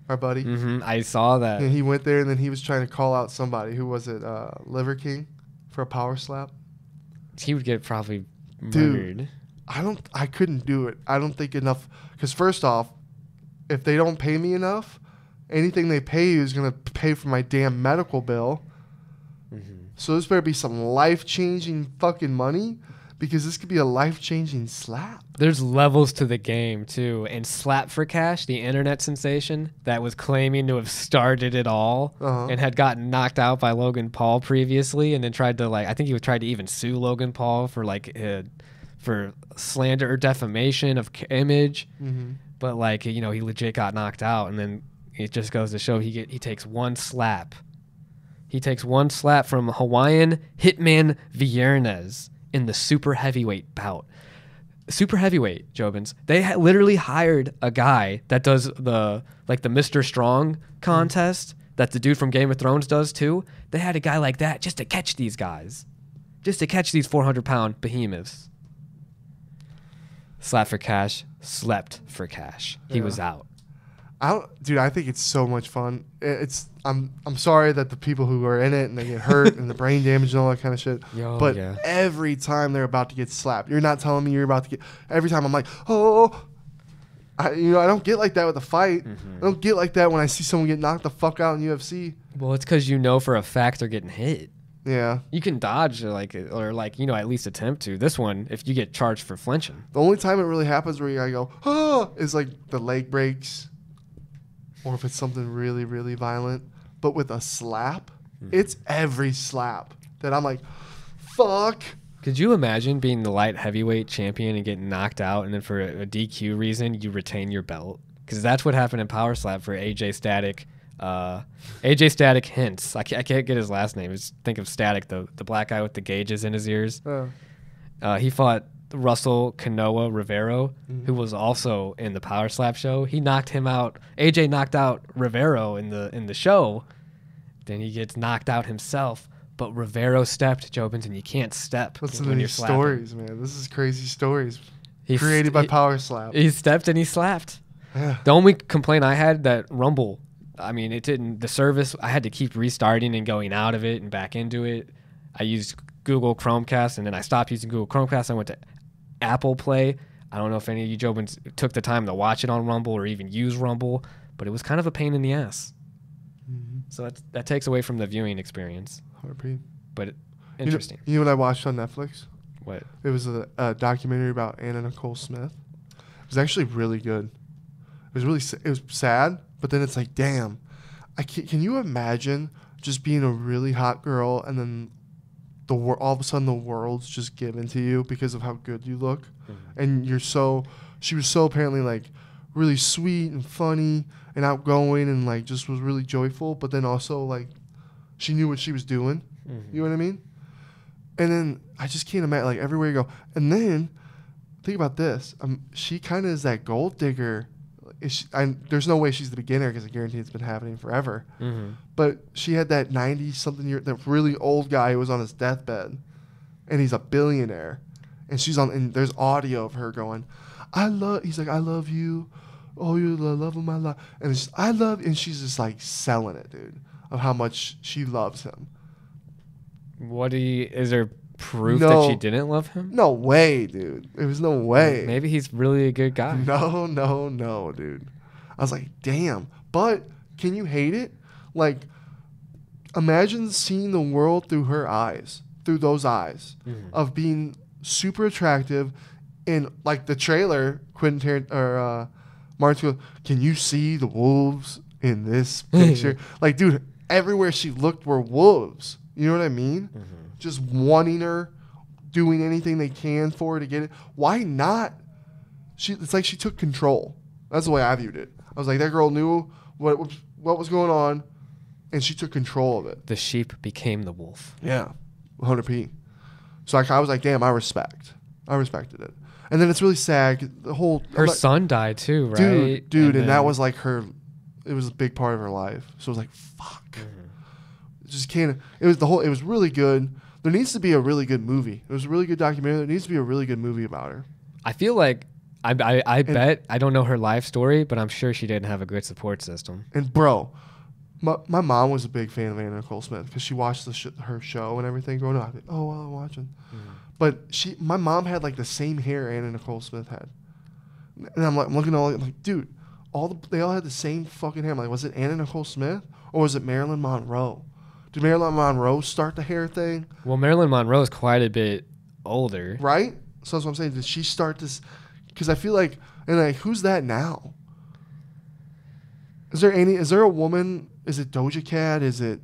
Our buddy? Mm-hmm, I saw that. And he went there, and then he was trying to call out somebody. Who was it? Liver King for a power slap? He would get probably murdered. Dude, I couldn't do it. I don't think enough. Because first off, if they don't pay me enough, anything they pay you is going to pay for my damn medical bill. Mm-hmm. So this better be some life-changing fucking money, because this could be a life-changing slap. There's levels to the game, too. And Slap for Cash, the internet sensation that was claiming to have started it all and had gotten knocked out by Logan Paul previously, and then tried to, I think he tried to even sue Logan Paul for, for slander or defamation of image. Mm-hmm. But, he legit got knocked out, and then it just goes to show he takes one slap. He takes one slap from Hawaiian Hitman Viernes in the super heavyweight bout. Super heavyweight, Jobins. They literally hired a guy that does the Mr. Strong contest that the dude from Game of Thrones does too. They had a guy like that just to catch these guys. Just to catch these 400-pound behemoths. Slap for cash, slept for cash. He was out. I think it's so much fun. I'm sorry that the people who are in it and they get hurt and the brain damage and all that kind of shit. Every time they're about to get slapped, you're not telling me you're about to get. Every time I'm like, I don't get like that with a fight. Mm-hmm. I don't get like that when I see someone get knocked the fuck out in UFC. Well, it's because for a fact they're getting hit. Yeah. You can dodge or at least attempt to. This one, if you get charged for flinching. The only time it really happens where you gotta go, is the leg breaks. Or if it's something really, really violent. But with a slap, it's every slap that I'm like, fuck. Could you imagine being the light heavyweight champion and getting knocked out, and then for a DQ reason, you retain your belt? Because that's what happened in Power Slap for AJ Static. AJ Static Hints. I can't get his last name. Just think of Static, the black guy with the gauges in his ears. He fought Russell Canoa Rivero, who was also in the Power Slap show. He knocked him out. AJ knocked out Rivero in the show. Then he gets knocked out himself. But Rivero stepped, Jobins, and you can't step. Listen to these stories, man. This is crazy stories. Created by Power Slap. He stepped and he slapped. Yeah. The only complaint I had that Rumble, it didn't. The service, I had to keep restarting and going out of it and back into it. I used Google Chromecast, and then I stopped using Google Chromecast. I went to Apple Play. I don't know if any of you Jobins took the time to watch it on Rumble or even use Rumble, but it was kind of a pain in the ass. Mm-hmm. So that takes away from the viewing experience. But interesting. You know what I watched on Netflix? What? It was a documentary about Anna Nicole Smith. It was actually really good. It was sad, but then it's like, damn. Can you imagine just being a really hot girl and then all of a sudden the world's just given to you because of how good you look? Mm-hmm. And she was so apparently really sweet and funny and outgoing and just was really joyful, but then also she knew what she was doing. Mm-hmm. You know what I mean? And then I just can't imagine everywhere you go. And then think about this. She kind of is that gold digger. There's no way she's the beginner because I guarantee it's been happening forever. Mm-hmm. But she had that 90-something that really old guy who was on his deathbed, and he's a billionaire. And and there's audio of her going, he's like, I love you. Oh, you're the love of my life. And it's just, and she's just selling it, dude, of how much she loves him. Is there proof that she didn't love him? No way, dude. There was no way. Maybe he's really a good guy. No, dude. I was like, damn. But can you hate it? Imagine seeing the world through her eyes, through those eyes, of being super attractive. And the trailer, Quentin Martin goes, can you see the wolves in this picture? Dude, everywhere she looked were wolves. You know what I mean? Mm-hmm. Just wanting her, doing anything they can for her to get it. Why not? It's like she took control. That's the way I viewed it. I was like, that girl knew what was going on, and she took control of it. The sheep became the wolf. Yeah, 100p. So like I was like, damn, I respected it. And then it's really sad. Her son died too, right? Dude, and that was like her. It was a big part of her life. So it was like, fuck. Mm-hmm. Just can't. It was really good. There needs to be a really good movie. It was a really good documentary. There needs to be a really good movie about her. I feel like I bet I don't know her life story, but I'm sure she didn't have a good support system. And bro, my mom was a big fan of Anna Nicole Smith because she watched her show and everything growing up. Oh, well, I'm watching. Mm-hmm. But my mom had like the same hair Anna Nicole Smith had, and I'm looking at all like, dude, they all had the same fucking hair. I'm like, was it Anna Nicole Smith or was it Marilyn Monroe? Did Marilyn Monroe start the hair thing? Well, Marilyn Monroe is quite a bit older, right? So that's what I'm saying. Did she start this? Because I feel like, and like, who's that now? Is there a woman? Is it Doja Cat? Is it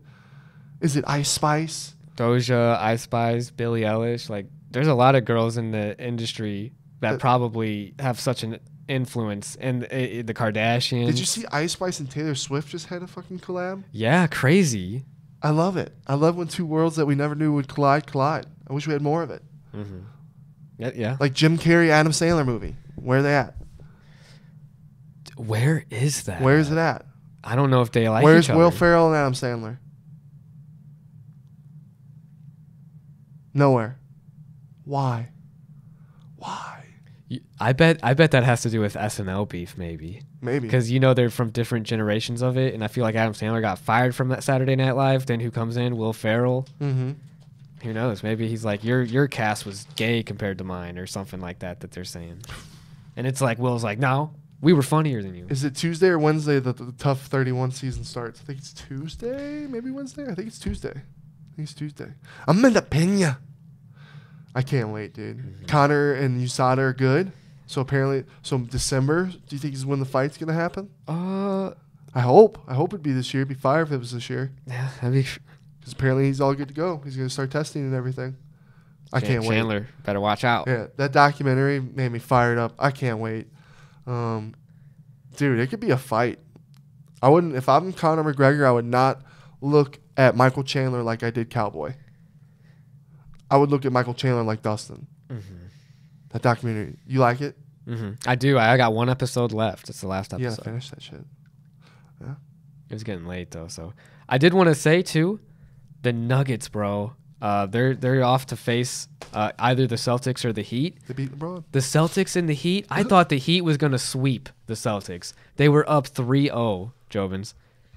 Ice Spice? Doja, Ice Spice, Billie Eilish. Like, there's a lot of girls in the industry that probably have such an influence. And the Kardashians. Did you see Ice Spice and Taylor Swift just had a fucking collab? Yeah, crazy. I love it. I love when two worlds that we never knew would collide. I wish we had more of it. Mm-hmm. Yeah. Like Jim Carrey, Adam Sandler movie. Where are they at? Where is that? Where is it at? I don't know if they like Where's each other. Will Ferrell and Adam Sandler? Nowhere. Why? I bet that has to do with SNL beef, maybe. Maybe. Because, they're from different generations of it, and I feel like Adam Sandler got fired from that Saturday Night Live. Then who comes in? Will Ferrell. Mm-hmm. Who knows? Maybe he's like, your cast was gay compared to mine or something like that they're saying. And it's like, Will's like, no, we were funnier than you. Is it Tuesday or Wednesday that the Tough 31 season starts? I think it's Tuesday, maybe Wednesday. I think it's Tuesday. Amanda Pena. I can't wait, dude. Mm-hmm. Connor and USADA are good. So apparently, December, do you think is when the fight's going to happen? I hope it'd be this year. It'd be fire if it was this year. Yeah, that'd be... Because apparently he's all good to go. He's going to start testing and everything. I can't wait. Chandler, better watch out. Yeah, that documentary made me fired up. I can't wait. Dude, it could be a fight. I wouldn't... If I'm Conor McGregor, I would not look at Michael Chandler like I did Cowboy. I would look at Michael Chandler like Dustin. Mm-hmm. That documentary. You like it? Mm-hmm. I do. I got one episode left. It's the last episode. Yeah, finish that shit. Yeah. It was getting late, though. So I did want to say, too, the Nuggets, bro. They're off to face either the Celtics or the Heat. They beat LeBron. The Celtics and the Heat. I thought the Heat was going to sweep the Celtics. They were up 3-0, Jobins.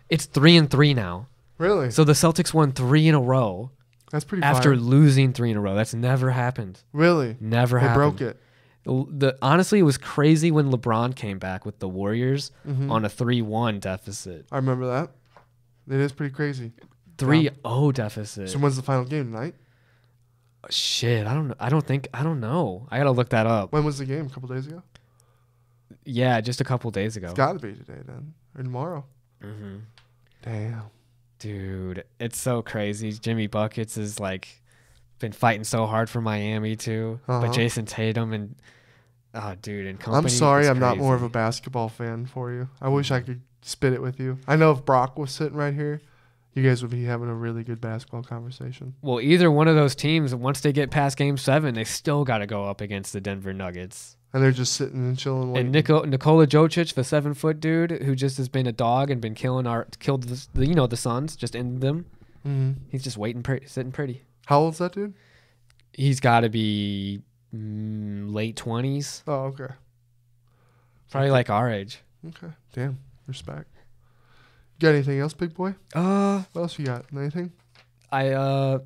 It's 3-3 now. Really? So the Celtics won 3 in a row. That's pretty after fire. losing 3 in a row. That's never happened. Really? Never happened. They broke it. Honestly, it was crazy when LeBron came back with the Warriors on a 3-1 deficit. I remember that. It is pretty crazy. 3-0 deficit. So when's the final game tonight? Shit, I don't know. I don't know. I gotta look that up. When was the game? A couple days ago? Yeah, just a couple days ago. It's gotta be today then. Or tomorrow. Mm-hmm. Damn. Dude, it's so crazy. Jimmy Buckets is like been fighting so hard for Miami too. But Jason Tatum and and company. I'm sorry I'm not more of a basketball fan for you. I wish I could spit it with you. I know if Brock was sitting right here, you guys would be having a really good basketball conversation. Well, either one of those teams, once they get past Game 7, they still got to go up against the Denver Nuggets. And they're just sitting and chilling. And Nikola Jokic, the 7-foot dude who just has been a dog and been killed the Suns, just in them. Mm-hmm. He's just sitting pretty. How old's that dude? He's got to be late 20s. Oh, okay. Probably like our age. Okay. Damn. Respect. You got anything else, big boy? What else you got? Anything? I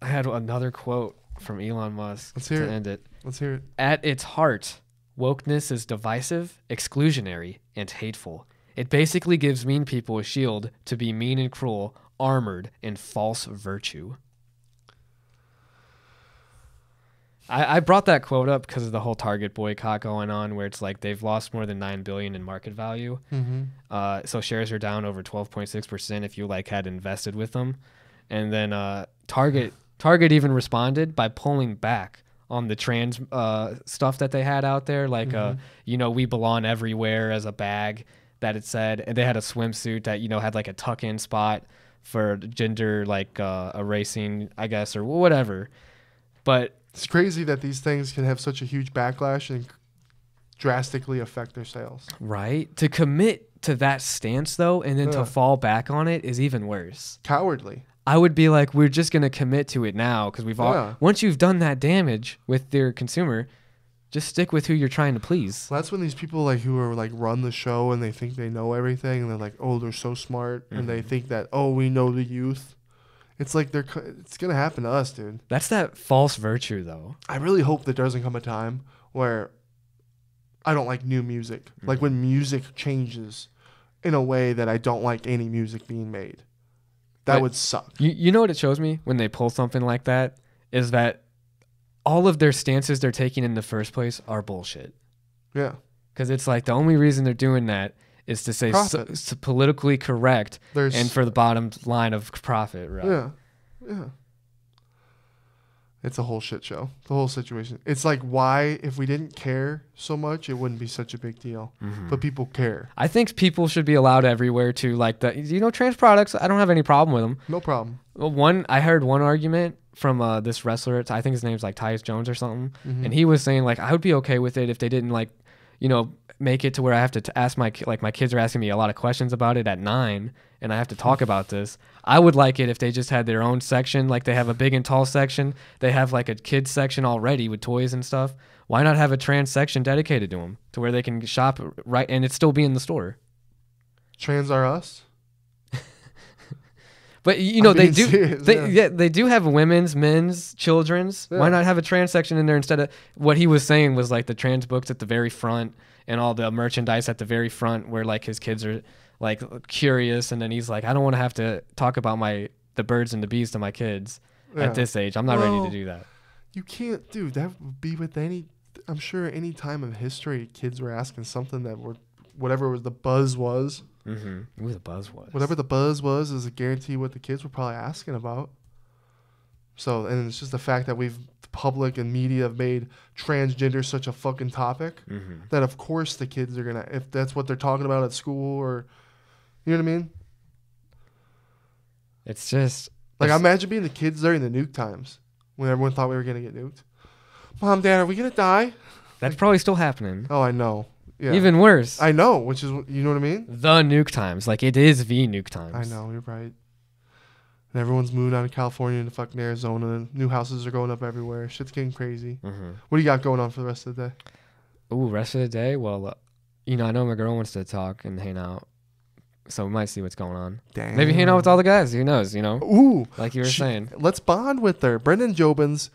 had another quote from Elon Musk to end it. Let's hear it. At its heart, wokeness is divisive, exclusionary, and hateful. It basically gives mean people a shield to be mean and cruel, armored in false virtue. I brought that quote up because of the whole Target boycott going on, where it's like they've lost more than $9 billion in market value. Mm-hmm. So shares are down over 12.6% if you had invested with them. And then Target even responded by pulling back on the trans stuff that they had out there, we belong everywhere as a bag. that it said, and they had a swimsuit that, you know, had like a tuck-in spot for gender, like erasing, I guess, or whatever. But it's crazy that these things can have such a huge backlash and drastically affect their sales. Right? To commit to that stance, though, and then to fall back on it is even worse. Cowardly. I would be like, we're just going to commit to it now because once you've done that damage with their consumer, just stick with who you're trying to please. Well, that's when these people like who are like run the show and they think they know everything and they're like, oh, they're so smart, and they think that, oh, we know the youth. It's like it's gonna happen to us, dude. That's that false virtue, though. I really hope there doesn't come a time where I don't like new music. Like when music changes in a way that I don't like any music being made. That would suck. You know what it shows me when they pull something like that is that all of their stances they're taking in the first place are bullshit. Yeah. Because it's like the only reason they're doing that is to say politically correct and for the bottom line of profit, right? Yeah. Yeah. It's a whole shit show. The whole situation. It's like, why, if we didn't care so much, it wouldn't be such a big deal. But people care. I think people should be allowed everywhere to, like, trans products. I don't have any problem with them. No problem. I heard one argument from this wrestler. I think his name's like Tyus Jones or something. And he was saying, like, I would be okay with it if they didn't, like, make it to where I have to ask my kids are asking me a lot of questions about it at 9 and I have to talk about this. I would like it if they just had their own section, like they have a big and tall section. They have like a kids section already with toys and stuff. Why not have a trans section dedicated to them to where they can shop right and it still be in the store? Trans are us? But they do. Serious, they do have women's, men's, children's. Yeah. Why not have a trans section in there instead of what he was saying was like the trans books at the very front and all the merchandise at the very front where like his kids are like curious, and then he's like, I don't want to have to talk about the birds and the bees to my kids at this age. I'm not ready to do that. You can't, dude. That would be with any. I'm sure any time of history, kids were asking something that whatever the buzz was. Ooh, the buzz was. Whatever the buzz was is a guarantee what the kids were probably asking about. So, and it's just the fact that the public and media have made transgender such a fucking topic that of course the kids are gonna, if that's what they're talking about at school or, you know what I mean? It's just like, I imagine being the kids during the nuke times when everyone thought we were gonna get nuked. Mom, Dad, are we gonna die? That's probably still happening. Oh, I know. Yeah. Even worse. I know, which is, you know what I mean? The nuke times. Like, it is the nuke times. I know, you're right. And everyone's moving out of California into fucking Arizona, and new houses are going up everywhere. Shit's getting crazy. What do you got going on for the rest of the day? Ooh, rest of the day? Well, I know my girl wants to talk and hang out. So we might see what's going on. Damn. Maybe hang out with all the guys. Who knows, Ooh. Like you were saying. Let's bond with her. Brenden Jobins.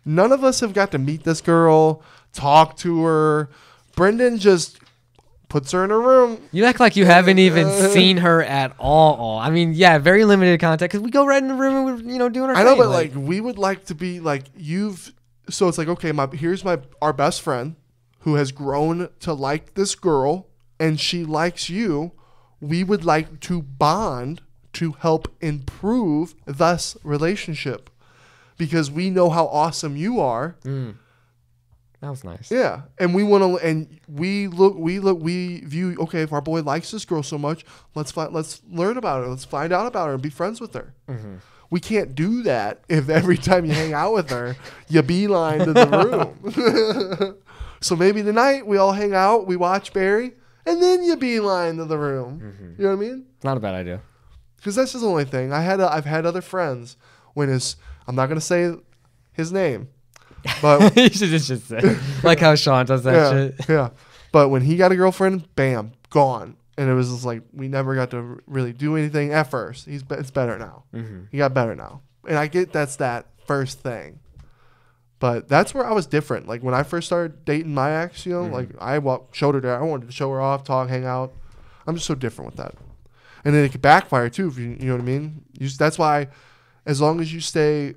None of us have got to meet this girl, talk to her. Brenden just puts her in a room. You act like you haven't even seen her at all. I mean, yeah, very limited contact because we go right in the room and we're doing our thing. I know, but like we would like to be like so it's like, okay, here's our best friend who has grown to like this girl and she likes you. We would like to bond to help improve this relationship because we know how awesome you are. That was nice. Yeah, and we want to, and we view. Okay, if our boy likes this girl so much, let's learn about her. Let's find out about her and be friends with her. We can't do that if every time you hang out with her, you beeline to the room. So maybe tonight we all hang out, we watch Barry, and then you beeline to the room. You know what I mean? Not a bad idea. Because that's just the only thing. I've had other friends when I'm not gonna say his name. But you should just say, like how Sean does that shit. Yeah. But when he got a girlfriend, bam, gone. And it was just like, we never got to really do anything at first. It's better now. He got better now. And I get that's that first thing. But that's where I was different. Like when I first started dating my ex, like I showed her there. I wanted to show her off, talk, hang out. I'm just so different with that. And then it could backfire too, if you know what I mean? That's why as long as you stay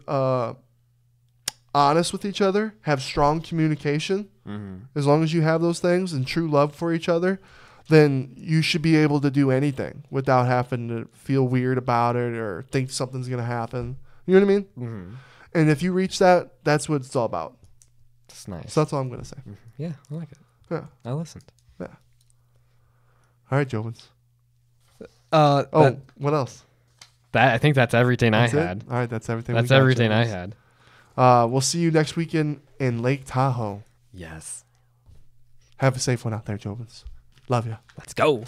honest with each other, have strong communication, as long as you have those things and true love for each other, then you should be able to do anything without having to feel weird about it or think something's going to happen. You know what I mean? And if you reach that, that's what it's all about. That's nice. So that's all I'm going to say. Yeah, I like it. Yeah. I listened. Yeah. All right, Jobins. That, What else? I think that's everything That's I it? had. All right, that's everything. That's we got, everything I Jobins. had. We'll see you next weekend in Lake Tahoe. Yes. Have a safe one out there, Jobins. Love you. Let's go.